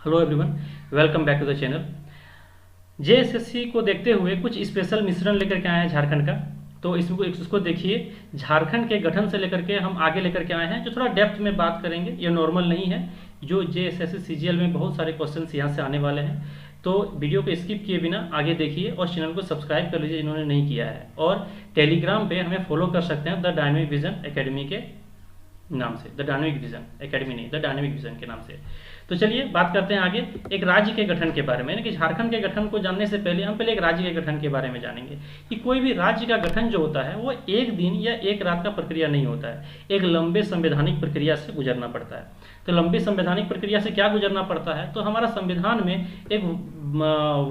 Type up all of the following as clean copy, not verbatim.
Hello everyone, welcome back to the channel. JSSC को देखते हुए कुछ स्पेशल मिश्रण लेकर के आए हैं झारखंड का। तो इसको देखिए, झारखंड के गठन से लेकर के हम आगे लेकर के आए हैं, जो थोड़ा डेप्थ में बात करेंगे। ये नॉर्मल नहीं है, जो जेएसएससी सीजीएल में बहुत सारे क्वेश्चंस यहाँ से आने वाले हैं। तो वीडियो को स्किप किए बिना आगे देखिए और चैनल को सब्सक्राइब कर लीजिए जिन्होंने नहीं किया है, और टेलीग्राम पे हमें फॉलो कर सकते हैं द डायनेमिक विजन एकेडमी के नाम से। द डायनेमिक विजन एकेडमी नहीं, द डायनेमिक विजन के नाम से। तो चलिए बात करते हैं आगे एक राज्य के गठन के बारे में। यानी कि झारखंड के गठन को जानने से पहले हम पहले एक राज्य के गठन के बारे में जानेंगे कि कोई भी राज्य का गठन जो होता है वो एक दिन या एक रात का प्रक्रिया नहीं होता है, एक लंबे संवैधानिक प्रक्रिया से गुजरना पड़ता है। तो लंबी संवैधानिक प्रक्रिया से क्या गुजरना पड़ता है, तो हमारा संविधान में एक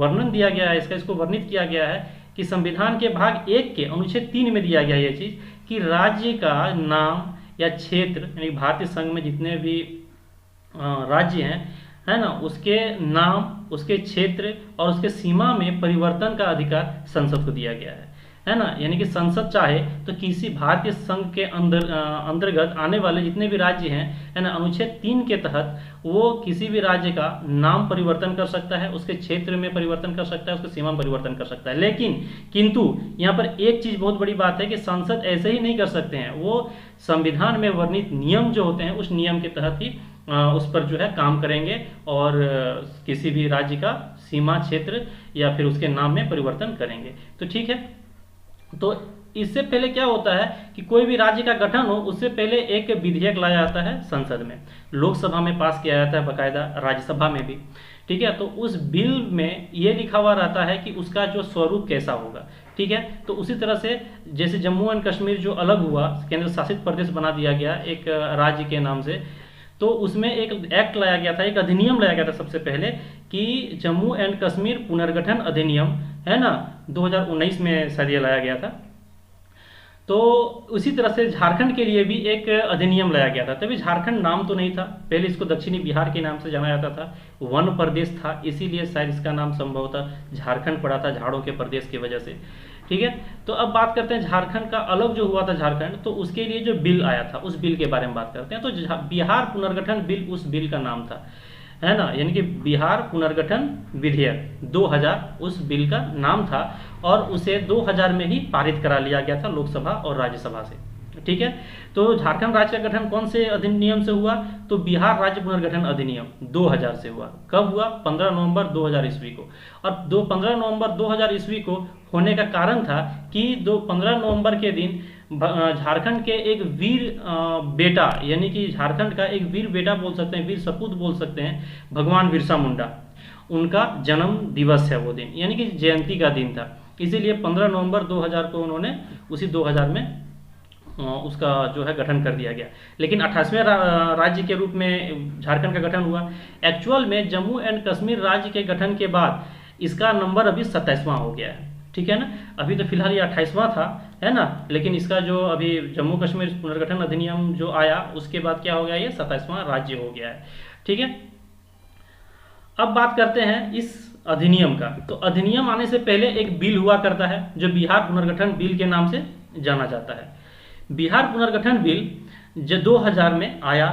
वर्णन दिया गया है, इसको वर्णित किया गया है कि संविधान के भाग 1 के अनुच्छेद 3 में दिया गया ये चीज कि राज्य का नाम या क्षेत्र, यानी भारतीय संघ में जितने भी राज्य हैं, है ना, उसके नाम, उसके क्षेत्र और उसके सीमा में परिवर्तन का अधिकार संसद को दिया गया है ना। यानी कि संसद चाहे तो किसी भारतीय संघ के अंतर्गत आने वाले जितने भी राज्य हैं, है ना, अनुच्छेद 3 के तहत वो किसी भी राज्य का नाम परिवर्तन कर सकता है, उसके क्षेत्र में परिवर्तन कर सकता है, उसके सीमा में परिवर्तन कर सकता है। लेकिन किंतु यहाँ पर एक चीज बहुत बड़ी बात है कि संसद ऐसे ही नहीं कर सकते हैं, वो संविधान में वर्णित नियम जो होते हैं उस नियम के तहत ही उस पर जो है काम करेंगे और किसी भी राज्य का सीमा, क्षेत्र या फिर उसके नाम में परिवर्तन करेंगे। तो ठीक है, तो इससे पहले क्या होता है कि कोई भी राज्य का गठन हो उससे पहले एक विधेयक लाया जाता है संसद में, लोकसभा में पास किया जाता है, बकायदा राज्यसभा में भी। ठीक है, तो उस बिल में ये लिखा हुआ रहता है कि उसका जो स्वरूप कैसा होगा। ठीक है, तो उसी तरह से जैसे जम्मू एंड कश्मीर जो अलग हुआ, केंद्र शासित प्रदेश बना दिया गया एक राज्य के नाम से, तो उसमें एक एक्ट लाया गया था, एक अधिनियम लाया गया था सबसे पहले कि जम्मू एंड कश्मीर पुनर्गठन अधिनियम, है ना, 2019 में शायद ये लाया गया था। तो उसी तरह से झारखंड के लिए भी एक अधिनियम लाया गया था। तभी झारखंड नाम तो नहीं था, पहले इसको दक्षिणी बिहार के नाम से जाना जाता था, वन प्रदेश था, इसीलिए शायद इसका नाम संभवतः झारखंड पड़ा था, झाड़ों के प्रदेश की वजह से। ठीक है, तो अब बात करते हैं झारखंड का अलग जो हुआ था झारखंड, तो उसके लिए जो बिल आया था उस बिल के बारे में बात करते हैं। तो बिहार पुनर्गठन बिल उस बिल का नाम था, है ना, यानी कि बिहार पुनर्गठन विधेयक 2000 उस बिल का नाम था, और उसे 2000 में ही पारित करा लिया गया था लोकसभा और राज्यसभा से। ठीक है, तो झारखंड राज्य का गठन कौन से अधिनियम से हुआ, तो बिहार राज्य पुनर्गठन अधिनियम 2000 से हुआ। कब हुआ, 15 नवंबर 2000 ईस्वी को। और 15 नवंबर 2000 ईस्वी को होने का कारण था कि 15 नवंबर के दिन झारखंड के एक वीर बेटा, यानी कि झारखंड का एक वीर बेटा बोल सकते हैं, वीर सपूत बोल सकते हैं, भगवान बिरसा मुंडा, उनका जन्म दिवस है वो दिन, यानी कि जयंती का दिन था। इसीलिए 15 नवंबर 2000 को उन्होंने उसी 2000 में उसका जो है गठन कर दिया गया। लेकिन 28वें राज्य के रूप में झारखंड का गठन हुआ। एक्चुअल में जम्मू एंड कश्मीर राज्य के गठन के बाद इसका नंबर अभी 27वां हो गया है। ठीक है ना, अभी तो फिलहाल ये 28वां था, है ना, लेकिन इसका जो अभी जम्मू कश्मीर पुनर्गठन अधिनियम जो आया उसके बाद क्या हो गया, ये 27वां राज्य हो गया है। ठीक है, अब बात करते हैं इस अधिनियम का। तो अधिनियम आने से पहले एक बिल हुआ करता है जो बिहार पुनर्गठन बिल के नाम से जाना जाता है। बिहार पुनर्गठन बिल जो 2000 में आया,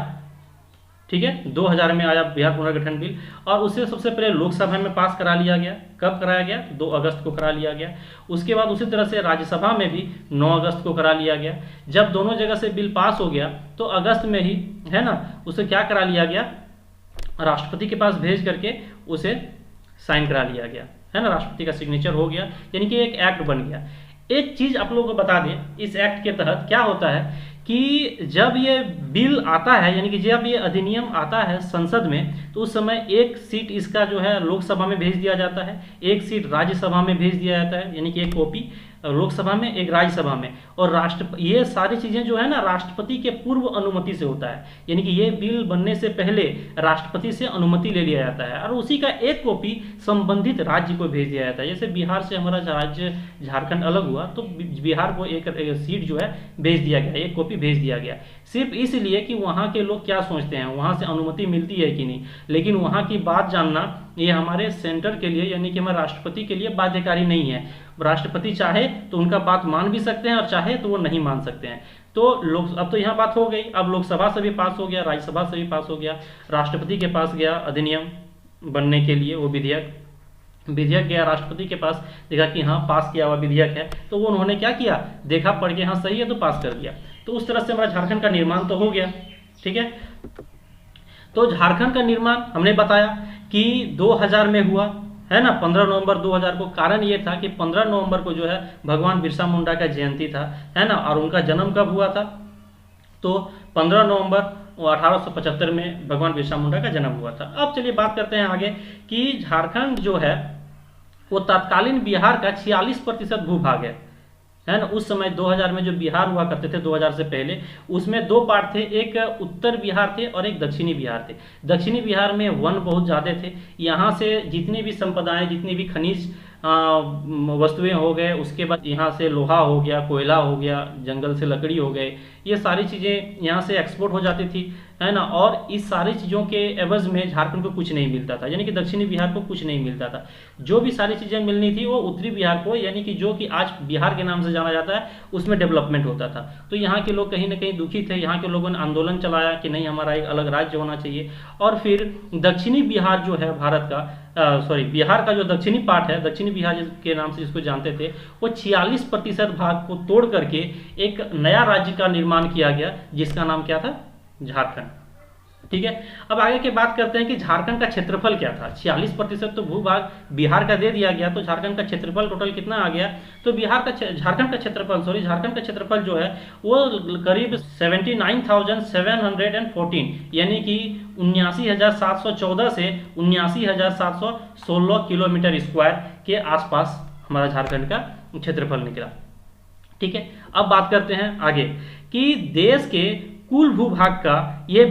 ठीक है, 2000 में आया बिहार पुनर्गठन बिल, और उसे सबसे पहले लोकसभा में पास करा लिया गया। कब कराया गया, 2 अगस्त को करा लिया गया। उसके बाद उसी तरह से राज्यसभा में भी 9 अगस्त को करा लिया गया। जब दोनों जगह से बिल पास हो गया तो अगस्त में ही, है ना, उसे क्या करा लिया गया, राष्ट्रपति के पास भेज करके उसे साइन करा लिया गया, है ना, राष्ट्रपति का सिग्नेचर हो गया, यानी कि एक एक्ट बन गया। एक चीज आप लोगों को बता दें, इस एक्ट के तहत क्या होता है कि जब ये बिल आता है, यानी कि जब ये अधिनियम आता है संसद में, तो उस समय एक सीट इसका जो है लोकसभा में भेज दिया जाता है, एक सीट राज्यसभा में भेज दिया जाता है, यानी कि एक कॉपी लोकसभा में, एक राज्यसभा में। और ये सारी चीजें जो है ना राष्ट्रपति के पूर्व अनुमति से होता है, यानी कि ये बिल बनने से पहले राष्ट्रपति से अनुमति ले लिया जाता है और उसी का एक कॉपी संबंधित राज्य को भेज दिया जाता है। जैसे बिहार से हमारा राज्य झारखंड अलग हुआ तो बिहार को एक सीट जो है भेज दिया गया, एक कॉपी भेज दिया गया, सिर्फ इसलिए कि वहाँ के लोग क्या सोचते हैं, वहाँ से अनुमति मिलती है कि नहीं। लेकिन वहाँ की बात जानना ये हमारे सेंटर के लिए, यानी कि हमारे राष्ट्रपति के लिए बाध्यकारी नहीं है। राष्ट्रपति चाहे तो उनका बात मान भी सकते हैं और चाहे तो वो नहीं मान सकते हैं। तो लोग, अब तो यहाँ बात हो गई, अब लोकसभा से भी पास हो गया, राज्यसभा से भी पास हो गया, राष्ट्रपति के पास गया अधिनियम, बनने के लिए वो विधेयक गया राष्ट्रपति के पास, देखा कि हाँ पास किया हुआ विधेयक है, तो वो उन्होंने क्या किया, देखा पढ़ के हाँ सही है तो पास कर दिया। तो उस तरह से हमारा झारखंड का निर्माण तो हो गया। ठीक है, तो झारखंड का निर्माण हमने बताया कि 2000 में हुआ है ना, 15 नवंबर 2000 को। कारण ये था कि 15 नवंबर को जो है भगवान बिरसा मुंडा का जयंती था, है ना, और उनका जन्म कब हुआ था, तो 15 नवंबर 1875 में भगवान बिरसा मुंडा का जन्म हुआ था। अब चलिए बात करते हैं आगे कि झारखंड जो है वो तत्कालीन बिहार का 46% भूभाग है ना। उस समय 2000 में जो बिहार हुआ करते थे 2000 से पहले, उसमें दो पार्ट थे, एक उत्तर बिहार थे और एक दक्षिणी बिहार थे। दक्षिणी बिहार में वन बहुत ज़्यादा थे, यहाँ से जितनी भी संपदाएं, जितनी भी खनिज वस्तुएं हो गए, उसके बाद यहाँ से लोहा हो गया, कोयला हो गया, जंगल से लकड़ी हो गए, ये सारी चीज़ें यहाँ से एक्सपोर्ट हो जाती थी, है ना। और इस सारी चीज़ों के एवज में झारखंड को कुछ नहीं मिलता था, यानी कि दक्षिणी बिहार को कुछ नहीं मिलता था। जो भी सारी चीज़ें मिलनी थी वो उत्तरी बिहार को, यानी कि जो कि आज बिहार के नाम से जाना जाता है, उसमें डेवलपमेंट होता था। तो यहाँ के लोग कहीं ना कहीं दुखी थे, यहाँ के लोगों ने आंदोलन चलाया कि नहीं हमारा एक अलग राज्य होना चाहिए। और फिर दक्षिणी बिहार जो है भारत का, बिहार का जो दक्षिणी पार्ट है, दक्षिणी बिहार के नाम से जिसको जानते थे, वो 46% भाग को तोड़ करके एक नया राज्य का निर्माण किया गया, जिसका नाम क्या था, झारखंड। ठीक है, अब आगे की बात करते हैं कि झारखंड का क्षेत्रफल क्या था। 46% तो भूभाग बिहार का दे दिया गया, तो झारखंड का क्षेत्रफल टोटल कितना आ गया, तो झारखंड का क्षेत्रफल जो है वो करीब 79,714, यानी कि 79,714 से 79,716 किलोमीटर स्क्वायर के आसपास हमारा झारखंड का क्षेत्रफल निकला। ठीक है, अब बात करते हैं आगे कि देश के कुल भूभाग का ये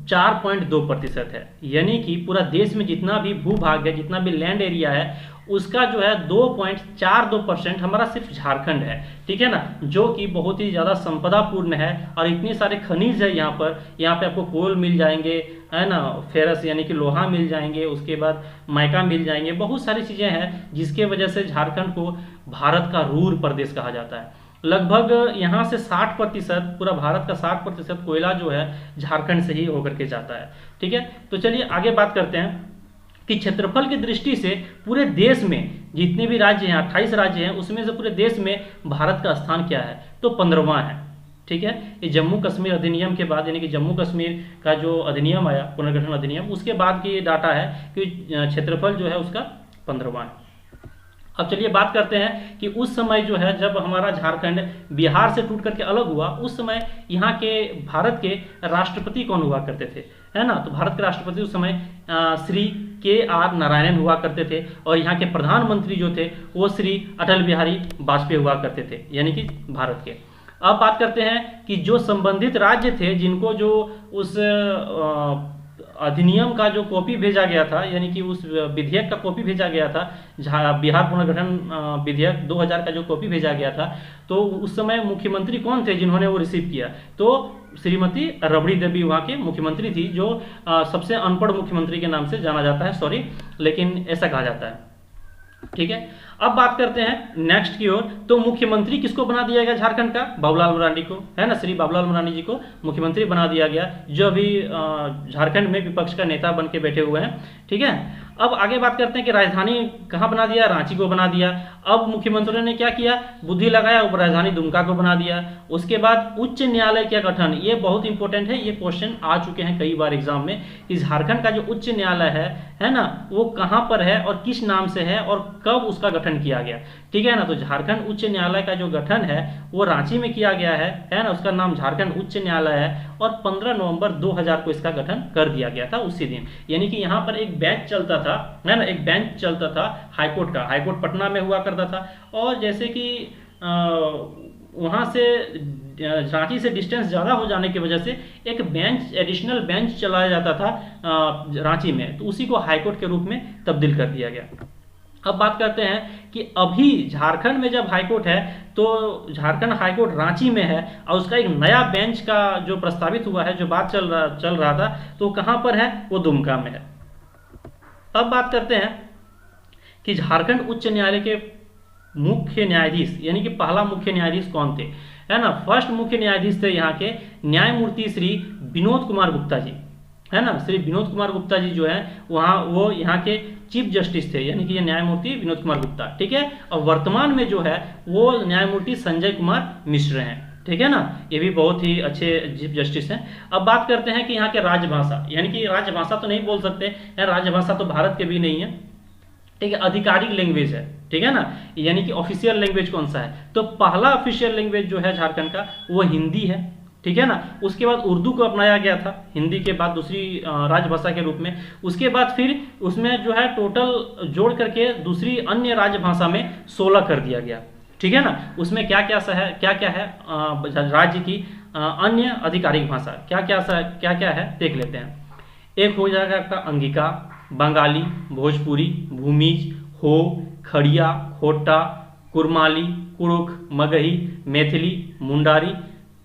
4.2% है, यानी कि पूरा देश में जितना भी भूभाग है, जितना भी लैंड एरिया है, उसका जो है 2.42% हमारा सिर्फ झारखंड है। ठीक है ना, जो कि बहुत ही ज़्यादा संपदापूर्ण है और इतने सारे खनिज है यहाँ पे आपको कोल मिल जाएंगे, है ना, फेरस यानी कि लोहा मिल जाएंगे, उसके बाद माइका मिल जाएंगे, बहुत सारी चीज़ें हैं जिसके वजह से झारखंड को भारत का रूर प्रदेश कहा जाता है। लगभग यहाँ से 60%, पूरा भारत का 60% कोयला जो है झारखंड से ही होकर के जाता है। ठीक है, तो चलिए आगे बात करते हैं कि क्षेत्रफल की दृष्टि से पूरे देश में जितने भी राज्य हैं, 28 राज्य हैं, उसमें से पूरे देश में भारत का स्थान क्या है, तो 15वां है। ठीक है, ये जम्मू कश्मीर अधिनियम के बाद, यानी कि जम्मू कश्मीर का जो अधिनियम आया, पुनर्गठन अधिनियम, उसके बाद की डाटा है कि क्षेत्रफल जो है उसका 15वां है। अब चलिए बात करते हैं कि उस समय जो है जब हमारा झारखंड बिहार से टूट करके अलग हुआ, उस समय यहाँ के भारत के राष्ट्रपति कौन हुआ करते थे, है ना। तो भारत के राष्ट्रपति उस समय श्री KR नारायणन हुआ करते थे, और यहाँ के प्रधानमंत्री जो थे वो श्री अटल बिहारी वाजपेयी हुआ करते थे, यानी कि भारत के। अब बात करते हैं कि जो संबंधित राज्य थे, जिनको जो उस अधिनियम का जो कॉपी भेजा गया था, यानी कि उस विधेयक का कॉपी भेजा गया था, बिहार पुनर्गठन विधेयक 2000 का जो कॉपी भेजा गया था, तो उस समय मुख्यमंत्री कौन थे जिन्होंने वो रिसीव किया, तो श्रीमती रबड़ी देवी वहाँ के मुख्यमंत्री थी, जो सबसे अनपढ़ मुख्यमंत्री के नाम से जाना जाता है, लेकिन ऐसा कहा जाता है। ठीक है, अब बात करते हैं नेक्स्ट की ओर। तो मुख्यमंत्री किसको बना दिया गया झारखंड का, बाबूलाल मरांडी को, है ना, श्री बाबूलाल मरांडी जी को मुख्यमंत्री बना दिया गया, जो अभी झारखंड में विपक्ष का नेता बन के बैठे हुए हैं। ठीक है, अब आगे बात करते हैं कि राजधानी कहाँ बना दिया, रांची को बना दिया। अब मुख्यमंत्री ने क्या किया, बुद्धि लगाया, राजधानी दुमका को बना दिया। उसके बाद उच्च न्यायालय का गठन, ये बहुत इंपॉर्टेंट है, ये क्वेश्चन आ चुके हैं कई बार एग्जाम में, कि झारखंड का जो उच्च न्यायालय है ना, वो कहाँ पर है और किस नाम से है और कब उसका गठन किया गया। ठीक है ना, तो झारखंड उच्च न्यायालय का जो गठन है वो रांची में किया गया है ना, उसका नाम झारखंड उच्च न्यायालय है, और 15 नवंबर 2000 को इसका गठन कर दिया गया था उसी दिन। यानी कि यहाँ पर एक बेंच चलता था, है ना, एक बेंच चलता था हाईकोर्ट का, हाईकोर्ट पटना में हुआ करता था, और जैसे कि वहाँ से रांची से डिस्टेंस ज़्यादा हो जाने की वजह से एक बेंच, एडिशनल बेंच चलाया जाता था रांची में, तो उसी को हाईकोर्ट के रूप में तब्दील कर दिया गया। अब बात करते हैं कि अभी झारखंड में जब हाईकोर्ट है, तो झारखंड हाईकोर्ट रांची में है, और उसका एक नया बेंच का जो प्रस्तावित हुआ है, जो बात चल रहा था, तो कहाँ पर है, वो दुमका में है। अब बात करते हैं कि झारखंड उच्च न्यायालय के मुख्य न्यायाधीश, यानी कि पहला मुख्य न्यायाधीश कौन थे, है ना। फर्स्ट मुख्य न्यायाधीश थे यहाँ के न्यायमूर्ति श्री विनोद कुमार गुप्ता जी, है ना, श्री विनोद कुमार गुप्ता जी जो है वहाँ वो यहाँ के चीफ जस्टिस थे, यानी कि ये न्यायमूर्ति विनोद कुमार गुप्ता, ठीक है। और वर्तमान में जो है वो न्यायमूर्ति संजय कुमार मिश्र हैं, ठीक है ना। ये भी बहुत ही अच्छे चीफ जस्टिस हैं। अब बात करते हैं कि यहाँ के राजभाषा, यानी कि राजभाषा तो नहीं बोल सकते यार, राजभाषा तो भारत के भी नहीं है, ठीक है, आधिकारिक लैंग्वेज है, ठीक है ना, यानी कि ऑफिशियल लैंग्वेज कौन सा है, तो पहला ऑफिशियल लैंग्वेज जो है झारखंड का वो हिंदी है, ठीक है ना। उसके बाद उर्दू को अपनाया गया था, हिंदी के बाद दूसरी राजभाषा के रूप में। उसके बाद फिर उसमें जो है टोटल जोड़ करके दूसरी अन्य राजभाषा में 16 कर दिया गया, ठीक है ना। उसमें क्या क्या है, क्या क्या है राज्य की अन्य आधिकारिक भाषा क्या क्या है देख लेते हैं। एक हो जाएगा आपका अंगिका, बंगाली, भोजपुरी, भूमिज, हो, खड़िया, खोटा, कुरमाली, कुड़ुख, मगही, मैथिली, मुंडारी,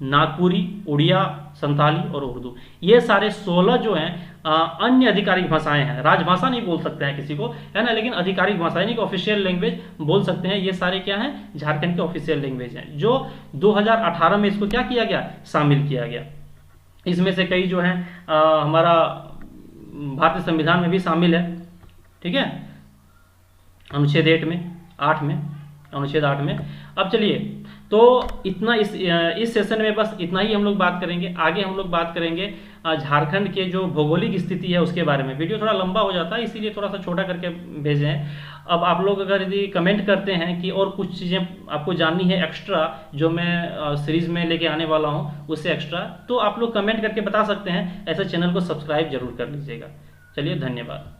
नागपुरी, उड़िया, संथाली और उर्दू। ये सारे 16 जो हैं अन्य आधिकारिक भाषाएं हैं, राजभाषा नहीं बोल सकते हैं किसी को, है ना, लेकिन आधिकारिक भाषा यानी कि ऑफिशियल लैंग्वेज बोल सकते हैं। ये सारे क्या हैं, झारखंड के ऑफिशियल लैंग्वेज हैं, जो 2018 में इसको क्या किया गया, शामिल किया गया। इसमें से कई जो हैं हमारा भारतीय संविधान में भी शामिल है, ठीक है, अनुच्छेद 8 में, अनुच्छेद 8 में। अब चलिए, तो इतना इस सेशन में बस इतना ही हम लोग बात करेंगे। आगे हम लोग बात करेंगे झारखंड के जो भौगोलिक स्थिति है उसके बारे में। वीडियो थोड़ा लंबा हो जाता है, इसीलिए थोड़ा सा छोटा करके भेजे हैं। अब आप लोग अगर यदि कमेंट करते हैं कि और कुछ चीज़ें आपको जाननी है एक्स्ट्रा, जो मैं सीरीज़ में लेके आने वाला हूँ उससे एक्स्ट्रा, तो आप लोग कमेंट करके बता सकते हैं। ऐसे चैनल को सब्सक्राइब जरूर कर लीजिएगा। चलिए, धन्यवाद।